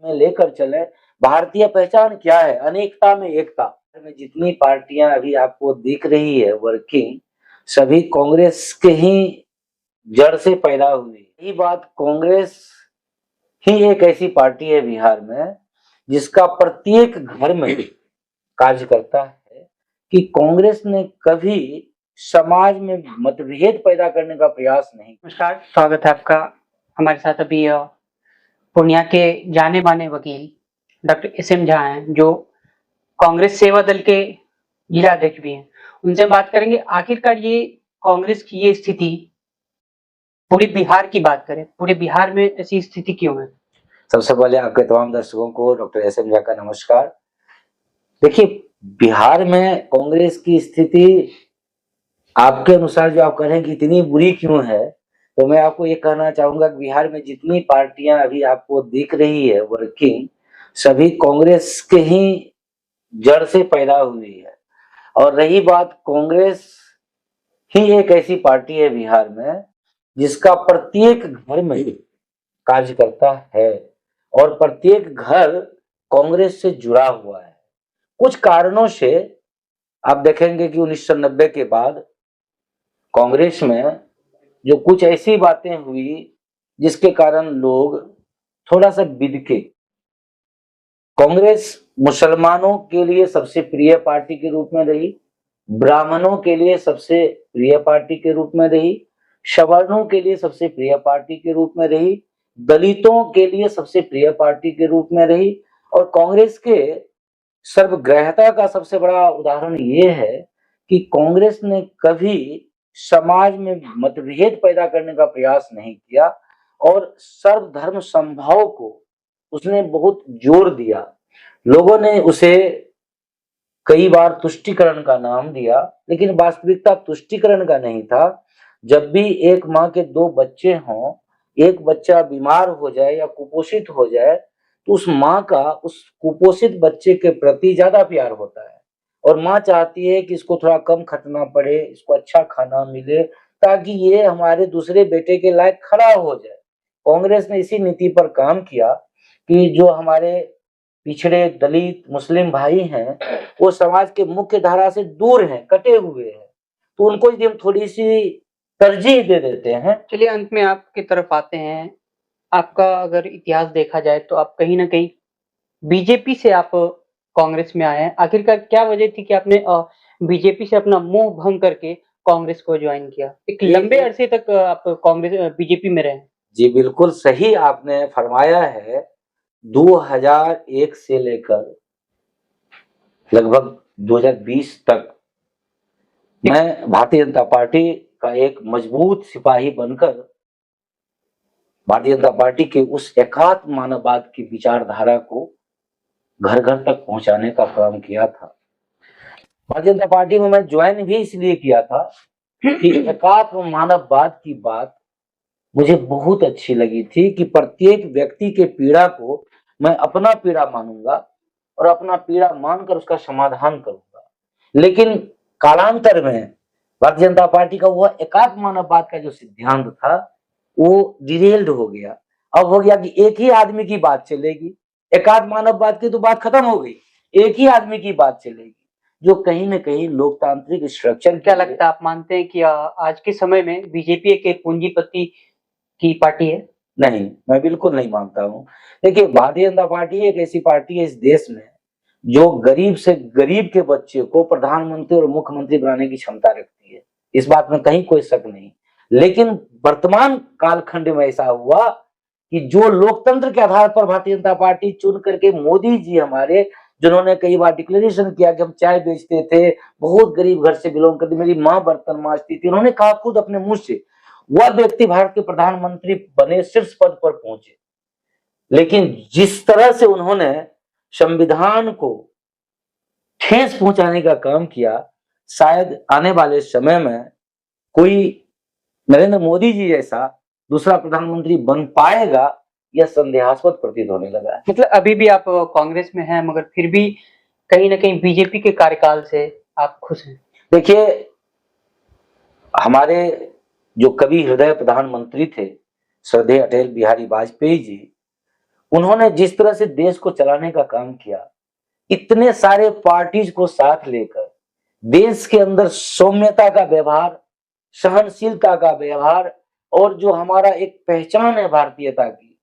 में लेकर चले। भारतीय पहचान क्या है? अनेकता में एकता। में जितनी पार्टियां अभी आपको दिख रही है वर्किंग, सभी कांग्रेस के ही जड़ से पैदा हुई। यही बात, कांग्रेस ही एक ऐसी पार्टी है बिहार में जिसका प्रत्येक घर में कार्य करता है कि कांग्रेस ने कभी समाज में मतभेद पैदा करने का प्रयास नहीं। नमस्कार, स्वागत है आपका। हमारे साथ अभी पूर्णिया के जाने माने वकील डॉक्टर एस.एम. झा हैं, जो कांग्रेस सेवा दल के जिला अध्यक्ष भी हैं। उनसे बात करेंगे आखिरकार ये कांग्रेस की ये स्थिति, पूरे बिहार की बात करें, पूरे बिहार में ऐसी स्थिति क्यों है? सबसे पहले आपके तमाम दर्शकों को डॉक्टर एस.एम. झा का नमस्कार। देखिए, बिहार में कांग्रेस की स्थिति आपके अनुसार जो आप कह रहे हैं कि इतनी बुरी क्यों है, तो मैं आपको ये कहना चाहूंगा कि बिहार में जितनी पार्टियां अभी आपको दिख रही है वर्किंग, सभी कांग्रेस के ही जड़ से पैदा हुई है। और रही बात, कांग्रेस ही एक ऐसी पार्टी है बिहार में जिसका प्रत्येक घर में कार्य करता है और प्रत्येक घर कांग्रेस से जुड़ा हुआ है। कुछ कारणों से आप देखेंगे कि 1990 के बाद कांग्रेस में जो कुछ ऐसी बातें हुई जिसके कारण लोग थोड़ा सा बिदके। कांग्रेस मुसलमानों के लिए सबसे प्रिय पार्टी के रूप में रही, ब्राह्मणों के लिए सबसे प्रिय पार्टी के रूप में रही, सवर्णों के लिए सबसे प्रिय पार्टी के रूप में रही, दलितों के लिए सबसे प्रिय पार्टी के रूप में रही। और कांग्रेस के सर्वग्राह्यता का सबसे बड़ा उदाहरण ये है कि कांग्रेस ने कभी समाज में मतभेद पैदा करने का प्रयास नहीं किया और सर्वधर्म समभाव को उसने बहुत जोर दिया। लोगों ने उसे कई बार तुष्टीकरण का नाम दिया, लेकिन वास्तविकता तुष्टीकरण का नहीं था। जब भी एक माँ के दो बच्चे हों, एक बच्चा बीमार हो जाए या कुपोषित हो जाए, तो उस माँ का उस कुपोषित बच्चे के प्रति ज्यादा प्यार होता है और माँ चाहती है कि इसको थोड़ा कम खटना पड़े, इसको अच्छा खाना मिले, ताकि ये हमारे दूसरे बेटे के लायक खड़ा हो जाए। कांग्रेस ने इसी नीति पर काम किया कि जो हमारे पिछड़े दलित मुस्लिम भाई हैं, वो समाज के मुख्य धारा से दूर हैं, कटे हुए हैं, तो उनको यदि हम थोड़ी सी तरजीह दे देते हैं। चलिए, अंत में आपकी तरफ आते हैं। आपका अगर इतिहास देखा जाए तो आप कहीं ना कहीं बीजेपी से आप कांग्रेस में आए हैं। आखिरकार क्या वजह थी कि आपने बीजेपी से अपना मोह भंग करके कांग्रेस को ज्वाइन किया? एक लंबे अरसे तक आप कांग्रेस बीजेपी में रहे। जी बिल्कुल सही आपने फरमाया है। 2001 से लेकर लगभग 2020 तक मैं भारतीय जनता पार्टी का एक मजबूत सिपाही बनकर भारतीय जनता पार्टी के उस एकात्म मानववाद की विचारधारा को घर घर तक पहुंचाने का काम किया था। भारतीय जनता पार्टी में मैं ज्वाइन भी इसलिए किया था कि एकात्म मानववाद की बात मुझे बहुत अच्छी लगी थी कि प्रत्येक व्यक्ति के पीड़ा को मैं अपना पीड़ा मानूंगा और अपना पीड़ा मानकर उसका समाधान करूंगा। लेकिन कालांतर में भारतीय जनता पार्टी का वह एकात्म मानववाद का जो सिद्धांत था वो डिरेल्ड हो गया। अब हो गया कि एक ही आदमी की बात चलेगी, एकात्म मानववाद की तो बात खत्म हो गई, एक ही आदमी की बात चलेगी, जो कहीं ना कहीं लोकतांत्रिक स्ट्रक्चर। क्या लगता है, आप मानते हैं कि आज के समय में बीजेपी एक पूंजीपति की पार्टी है? नहीं, मैं बिल्कुल नहीं मानता हूँ। देखिए, भारतीय जनता पार्टी एक ऐसी पार्टी है इस देश में जो गरीब से गरीब के बच्चे को प्रधानमंत्री और मुख्यमंत्री बनाने की क्षमता रखती है, इस बात में कहीं कोई शक नहीं। लेकिन वर्तमान कालखंड में ऐसा हुआ कि जो लोकतंत्र के आधार पर भारतीय जनता पार्टी चुन करके मोदी जी हमारे, जिन्होंने कई बार डिक्लेरेशन किया कि हम चाय बेचते थे, बहुत गरीब घर से बिलोंग करते, मेरी माँ बर्तन मांजती थी, उन्होंने कहा खुद अपने मुंह से, वह व्यक्ति भारत के प्रधानमंत्री बने, शीर्ष पद पर पहुंचे। लेकिन जिस तरह से उन्होंने संविधान को ठेस पहुंचाने का काम किया, शायद आने वाले समय में कोई नरेंद्र मोदी जी जैसा दूसरा प्रधानमंत्री बन पाएगा, यह संदेहास्पद प्रतीत होने लगा है। मतलब अभी भी आप कांग्रेस में हैं, मगर फिर भी कहीं ना कहीं बीजेपी के कार्यकाल से आप खुश हैं? देखिए, हमारे जो कवि हृदय प्रधानमंत्री थे श्रद्धेय अटल बिहारी वाजपेयी जी, उन्होंने जिस तरह से देश को चलाने का काम किया, इतने सारे पार्टीज को साथ लेकर देश के अंदर सौम्यता का व्यवहार, सहनशीलता का व्यवहार, और जो हमारा एक पहचान है भारतीयता की,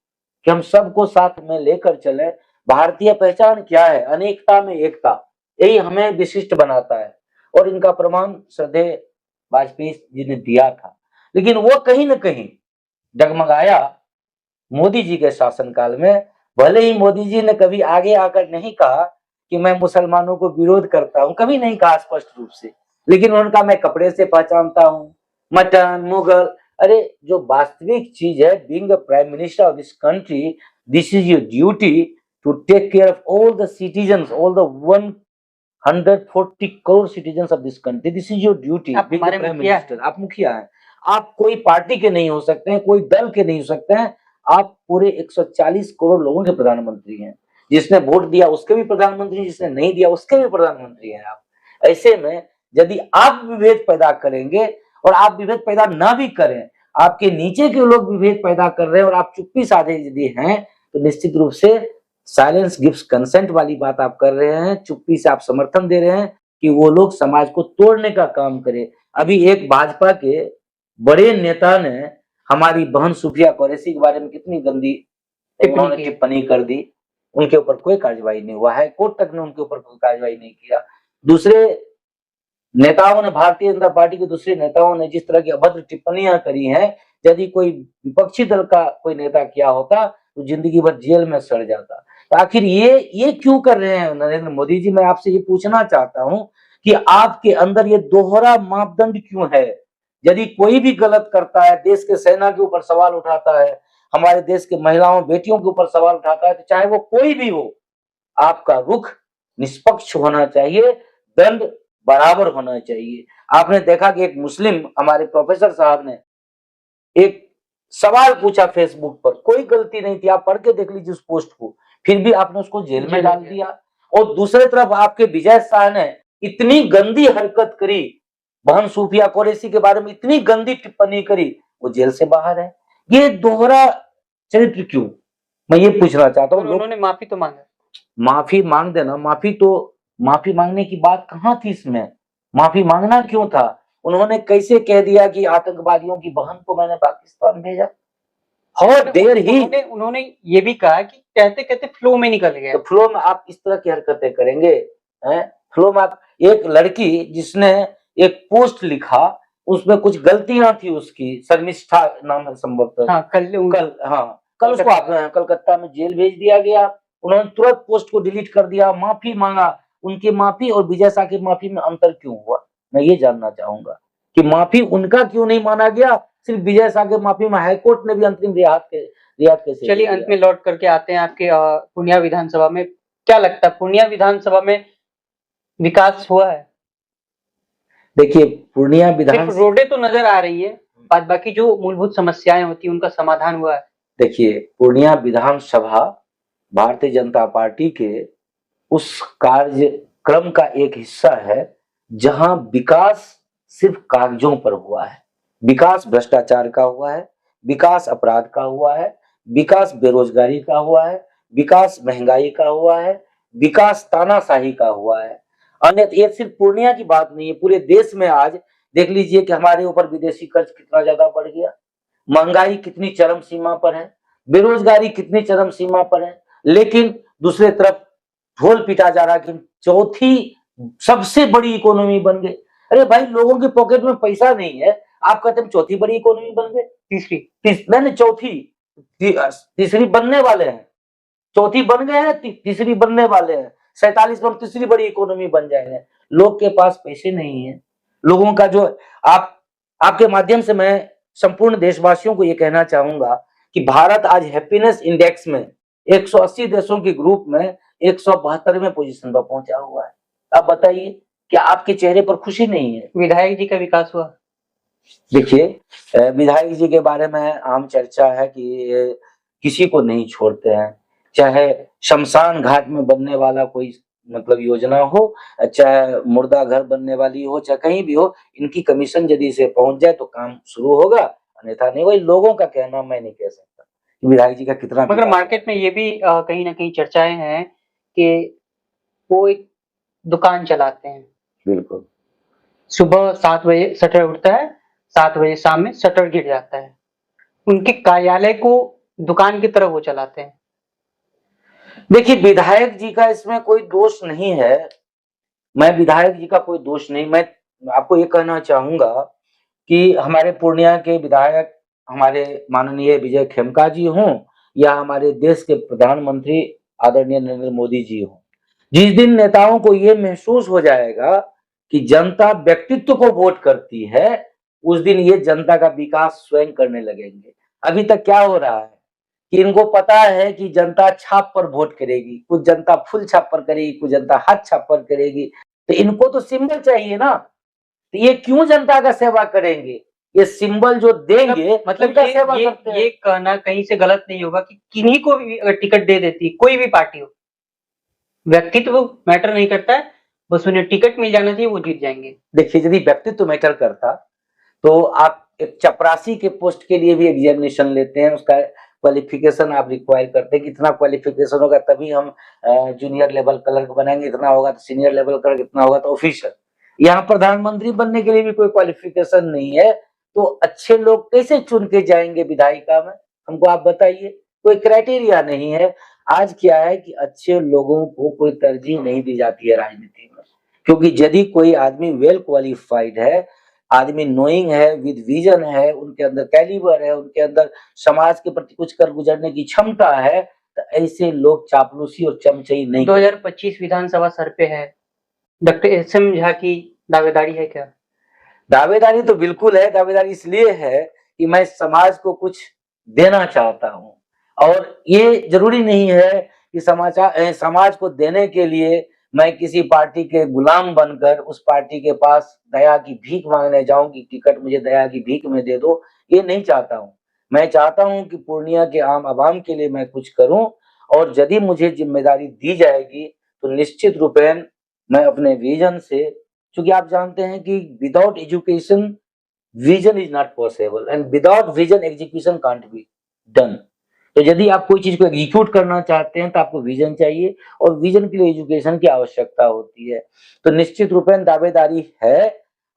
कि हम सबको साथ में लेकर चले। भारतीय पहचान क्या है? अनेकता में एकता, यही हमें विशिष्ट बनाता है, और इनका प्रमाण श्रद्धेय वाजपेयी जी ने दिया था। लेकिन वो कहीं ना कहीं डगमगाया मोदी जी के शासनकाल में। भले ही मोदी जी ने कभी आगे आकर नहीं कहा कि मैं मुसलमानों को विरोध करता हूं, कभी नहीं कहा स्पष्ट रूप से, लेकिन उनका मैं कपड़े से पहचानता हूं, मटन, मुगल। अरे जो वास्तविक चीज है, being a prime minister of this country, this is your duty to take care of all the citizens, all the 140 crore citizens of this country. This is your duty. आप हमारे प्राइम मुखिया मिनिस्टर, आप मुखिया हैं। आप कोई पार्टी के नहीं हो सकते हैं, कोई दल के नहीं हो सकते हैं, आप पूरे 140 करोड़ लोगों के प्रधानमंत्री हैं। जिसने वोट दिया उसके भी प्रधानमंत्री, जिसने नहीं दिया उसके भी प्रधानमंत्री हैं आप। ऐसे में यदि आप विभेद पैदा करेंगे, और आप विभेद पैदा ना भी करें, आपके नीचे के लोग विभेद पैदा कर रहे हैं और आप चुप्पी साधे यदि हैं, तो निश्चित रूप से साइलेंस गिव्स कंसेंट वाली बात आप कर रहे हैं। चुप्पी से आप समर्थन दे रहे हैं कि वो लोग समाज को तोड़ने का काम करें। अभी एक भाजपा के बड़े नेता ने हमारी बहन सुप्रिया कुरैशी के बारे में कितनी गंदी टिप्पणी कर दी। उनके ऊपर कोई कार्रवाई नहीं हुआ है, कोर्ट तक ने उनके ऊपर कोई कार्रवाई नहीं किया। दूसरे नेताओं ने, भारतीय जनता पार्टी के दूसरे नेताओं ने जिस तरह की अभद्र टिप्पणियां करी हैं, यदि कोई विपक्षी दल का कोई नेता किया होता तो जिंदगी भर जेल में सड़ जाता। तो आखिर ये क्यों कर रहे हैं नरेंद्र मोदी जी? मैं आपसे ये पूछना चाहता हूं कि आपके अंदर ये दोहरा मापदंड क्यों है? यदि कोई भी गलत करता है, देश के सेना के ऊपर सवाल उठाता है, हमारे देश के महिलाओं बेटियों के ऊपर सवाल उठाता है, तो चाहे वो कोई भी हो, आपका रुख निष्पक्ष होना चाहिए, दंड बराबर होना चाहिए। आपने देखा कि एक मुस्लिम हमारे प्रोफेसर साहब ने एक सवाल पूछा फेसबुक पर, कोई गलती नहीं थी, आप पढ़ के देख लीजिए उस पोस्ट को, फिर भी आपने उसको जेल में डाल दिया। और दूसरी तरफ आपके विजय शाह ने इतनी गंदी हरकत करी, बहन सुप्रिया कुरैशी के बारे में इतनी गंदी टिप्पणी करी, वो जेल से बाहर है। ये दोहरा चरित्र क्यों? मैं ये पूछना चाहता हूँ। उन्होंने माफी तो मांगा, माफी मांग देना, माफी मांगने की बात कहाँ थी इसमें? माफी मांगना क्यों था? उन्होंने कैसे कह दिया कि आतंकवादियों की बहन को मैंने पाकिस्तान भेजा? और देर ही उन्होंने ये भी कहा कि कहते कहते फ्लो में निकल गया। तो फ्लो में आप इस तरह की हरकतें करेंगे? फ्लो में आप, एक लड़की जिसने एक पोस्ट लिखा, उसमें कुछ गलतियां थी उसकी, शर्मिष्ठा नाम है संभवतः। हाँ, कल उसको आप कलकत्ता में जेल भेज दिया गया। उन्होंने तुरंत पोस्ट को डिलीट कर दिया, माफी मांगा। उनकी माफी और विजय शाह की माफी में अंतर क्यों हुआ? मैं ये जानना चाहूंगा कि माफी उनका क्यों नहीं माना गया, सिर्फ विजय शाह के माफी में हाईकोर्ट ने भी अंतरिम रियायत कैसे? चलिए अंत में लौट करके आते हैं आपके पूर्णिया विधानसभा में। क्या लगता है पूर्णिया विधानसभा में विकास हुआ है? देखिए, पूर्णिया सिर्फ रोडें तो नजर आ रही है, बाद बाकी जो मूलभूत समस्याएं होती है उनका समाधान हुआ है? देखिए, पूर्णिया विधानसभा भारतीय जनता पार्टी के उस कार्यक्रम का एक हिस्सा है जहां विकास सिर्फ कागजों पर हुआ है। विकास भ्रष्टाचार का हुआ है, विकास अपराध का हुआ है, विकास बेरोजगारी का हुआ है, विकास महंगाई का हुआ है, विकास तानाशाही का हुआ है। अन्यथा ये सिर्फ पूर्णिया की बात नहीं है, पूरे देश में आज देख लीजिए कि हमारे ऊपर विदेशी कर्ज कितना ज्यादा बढ़ गया, महंगाई कितनी चरम सीमा पर है, बेरोजगारी कितनी चरम सीमा पर है। लेकिन दूसरे तरफ ढोल पीटा जा रहा है कि चौथी सबसे बड़ी इकोनॉमी बन गई। अरे भाई, लोगों के पॉकेट में पैसा नहीं है, आप कहते हैं चौथी बड़ी इकोनॉमी बन गई। नहीं, चौथी, तीसरी बनने वाले हैं। चौथी बन गए हैं, तीसरी बनने वाले हैं। 47 में हम तीसरी बड़ी इकोनॉमी बन जाएंगे। लोग के पास पैसे नहीं है। लोगों का जो आपके माध्यम से मैं संपूर्ण देशवासियों को यह कहना चाहूंगा कि भारत आज हैप्पीनेस इंडेक्स में 180 देशों के ग्रुप में 172वें पोजीशन पर पहुंचा हुआ है। आप बताइए, क्या आपके चेहरे पर खुशी नहीं है? विधायक जी का विकास हुआ? देखिए, विधायक जी के बारे में आम चर्चा है कि किसी को नहीं छोड़ते हैं, चाहे शमशान घाट में बनने वाला कोई मतलब योजना हो, चाहे मुर्दा घर बनने वाली हो, चाहे कहीं भी हो, इनकी कमीशन यदि से पहुंच जाए तो काम शुरू होगा, अन्यथा नहीं। वही लोगों का कहना मैं नहीं कह सकता कि विधायक जी का कितना मगर विकास मार्केट में ये भी कहीं ना कहीं चर्चाएं हैं कि वो एक दुकान चलाते हैं। बिल्कुल सुबह 7 बजे शटर उठता है, 7 बजे शाम में शटर गिर जाता है। उनके कार्यालय को दुकान की तरह वो चलाते हैं। देखिए, विधायक जी का इसमें कोई दोष नहीं है। मैं विधायक जी का कोई दोष नहीं, मैं आपको ये कहना चाहूंगा कि हमारे पूर्णिया के विधायक हमारे माननीय विजय खेमका जी हों या हमारे देश के प्रधानमंत्री आदरणीय नरेंद्र मोदी जी हों, जिस दिन नेताओं को ये महसूस हो जाएगा कि जनता व्यक्तित्व को वोट करती है, उस दिन ये जनता का विकास स्वयं करने लगेंगे। अभी तक क्या हो रहा है कि इनको पता है कि जनता छाप पर वोट करेगी, कुछ जनता फुल छाप पर करेगी, कुछ जनता हाथ छाप पर करेगी, तो इनको तो सिंबल चाहिए ना। तो ये क्यों जनता का सेवा करेंगे? ये सिंबल जो देंगे मतलब उनका सेवा करते हैं। ये कहना कहीं से गलत नहीं होगा कि किन्हीं को भी अगर टिकट दे देती, कोई भी पार्टी हो, व्यक्तित्व मैटर नहीं करता है, बस उन्हें टिकट मिल जाना चाहिए, वो जीत जाएंगे। देखिए, यदि व्यक्तित्व मैटर करता तो आप एक चपरासी के पोस्ट के लिए भी एग्जामिनेशन लेते हैं, उसका क्वालिफिकेशन आप रिक्वायर करते हैं, कितना क्वालिफिकेशन होगा तभी हम जूनियर लेवल क्लर्क बनाएंगे, इतना होगा तो सीनियर लेवल क्लर्क, इतना होगा तो ऑफिसर। यहाँ प्रधानमंत्री बनने के लिए भी कोई क्वालिफिकेशन नहीं है, तो अच्छे लोग कैसे चुन के जाएंगे विधायिका में? हमको आप बताइए, कोई क्राइटेरिया नहीं है। आज क्या है कि अच्छे लोगों को कोई तरजीह नहीं दी जाती है राजनीति में, क्योंकि यदि कोई आदमी वेल क्वालिफाइड है, आदमी नोइंग है, विद विजन है, उनके अंदर कैलिबर है, उनके अंदर समाज के प्रति कुछ कर गुजरने की क्षमता है, तो ऐसे लोग चापलूसी और चमचई नहीं। 2025 विधानसभा सर पे है, डॉक्टर एसएम झा की दावेदारी है क्या? दावेदारी तो बिल्कुल है। दावेदारी इसलिए है कि मैं समाज को कुछ देना चाहता हूँ, और ये जरूरी नहीं है कि समाज को देने के लिए मैं किसी पार्टी के गुलाम बनकर उस पार्टी के पास दया की भीख मांगने जाऊं कि टिकट मुझे दया की भीख में दे दो। ये नहीं चाहता हूँ। मैं चाहता हूँ कि पूर्णिया के आम आवाम के लिए मैं कुछ करूं, और यदि मुझे जिम्मेदारी दी जाएगी तो निश्चित रूपेण मैं अपने विजन से, क्योंकि आप जानते हैं कि without education vision is not possible, and without vision execution can't be done. तो यदि आप कोई चीज को एग्जीक्यूट करना चाहते हैं तो आपको विजन चाहिए, और विजन के लिए एजुकेशन की आवश्यकता होती है। तो निश्चित रूपेण दावेदारी है।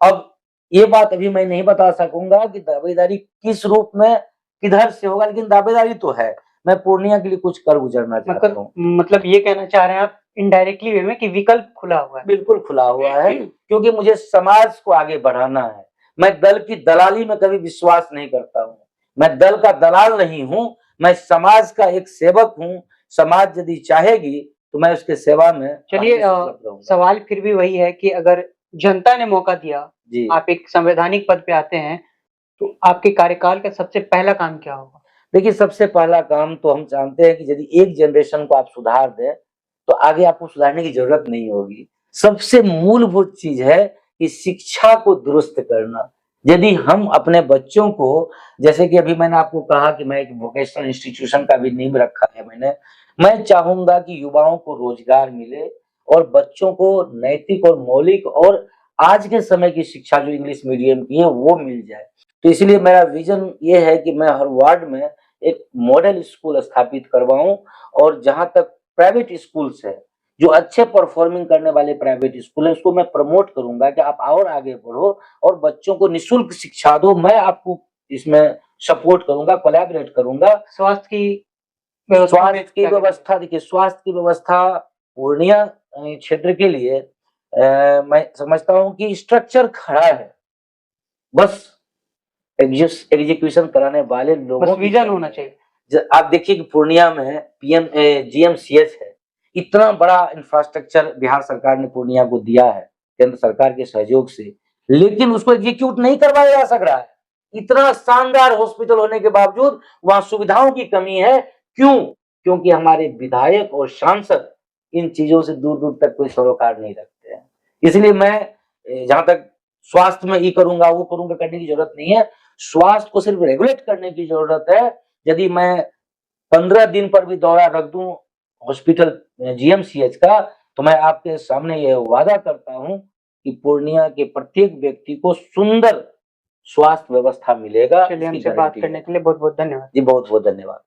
अब ये बात अभी मैं नहीं बता सकूंगा कि दावेदारी किस रूप में किधर से होगा, लेकिन दावेदारी तो है। मैं पूर्णिया के लिए कुछ कर गुजरना चाहता हूँ। मतलब ये कहना चाह रहे हैं आप इनडायरेक्टली वे में कि विकल्प खुला हुआ है। बिल्कुल खुला हुआ है, क्योंकि मुझे समाज को आगे बढ़ाना है। मैं दल की दलाली में कभी विश्वास नहीं करता हूँ। मैं दल का दलाल नहीं हूँ, मैं समाज का एक सेवक हूँ। समाज यदि चाहेगी तो मैं उसके सेवा में। चलिए, सवाल फिर भी वही है कि अगर जनता ने मौका दिया, जी, आप एक संवैधानिक पद पे आते हैं, तो आपके कार्यकाल का सबसे पहला काम क्या होगा? देखिए, सबसे पहला काम तो हम जानते हैं कि यदि एक जनरेशन को आप सुधार दें तो आगे आपको सुधारने की जरूरत नहीं होगी। सबसे मूलभूत चीज है कि शिक्षा को दुरुस्त करना। यदि हम अपने बच्चों को, जैसे कि अभी मैंने आपको कहा कि मैं एक वोकेशनल इंस्टीट्यूशन का भी नींव रखा है मैंने, मैं चाहूंगा कि युवाओं को रोजगार मिले और बच्चों को नैतिक और मौलिक और आज के समय की शिक्षा जो इंग्लिश मीडियम की है वो मिल जाए। तो इसलिए मेरा विजन ये है कि मैं हर वार्ड में एक मॉडल स्कूल स्थापित करवाऊं, और जहां तक प्राइवेट स्कूल्स है, जो अच्छे परफॉर्मिंग करने वाले प्राइवेट स्कूल है, उसको मैं प्रमोट करूंगा कि आप और आगे बढ़ो और बच्चों को निःशुल्क शिक्षा दो। मैं आपको इसमें सपोर्ट करूंगा, कोलैबोरेट करूंगा। स्वास्थ्य की व्यवस्था देखिए, स्वास्थ्य की व्यवस्था पूर्णिया क्षेत्र के लिए मैं समझता हूं कि स्ट्रक्चर खड़ा है, बस एग्जीक्यूशन कराने वाले लोगों बस विजन होना चाहिए। आप देखिए कि पूर्णिया में पीएम जीएमसीएच है। इतना बड़ा इंफ्रास्ट्रक्चर बिहार सरकार ने पूर्णिया को दिया है केंद्र सरकार के सहयोग से, लेकिन उसको एग्जीक्यूट नहीं करवाया जा सक रहा है। इतना शानदार हॉस्पिटल होने के बावजूद वहां सुविधाओं की कमी है। क्यों? क्योंकि हमारे विधायक और सांसद इन चीजों से दूर दूर तक कोई सरोकार नहीं रखते हैं। इसलिए मैं जहां तक स्वास्थ्य में ये करूंगा वो करूंगा करने की जरूरत नहीं है। स्वास्थ्य को सिर्फ रेगुलेट करने की जरूरत है। यदि मैं 15 दिन पर भी दौरा रख दूं हॉस्पिटल जीएमसीएच का, तो मैं आपके सामने ये वादा करता हूं कि पूर्णिया के प्रत्येक व्यक्ति को सुंदर स्वास्थ्य व्यवस्था मिलेगा। चलिए, हमसे बात करने के लिए बहुत बहुत धन्यवाद। जी, बहुत बहुत धन्यवाद।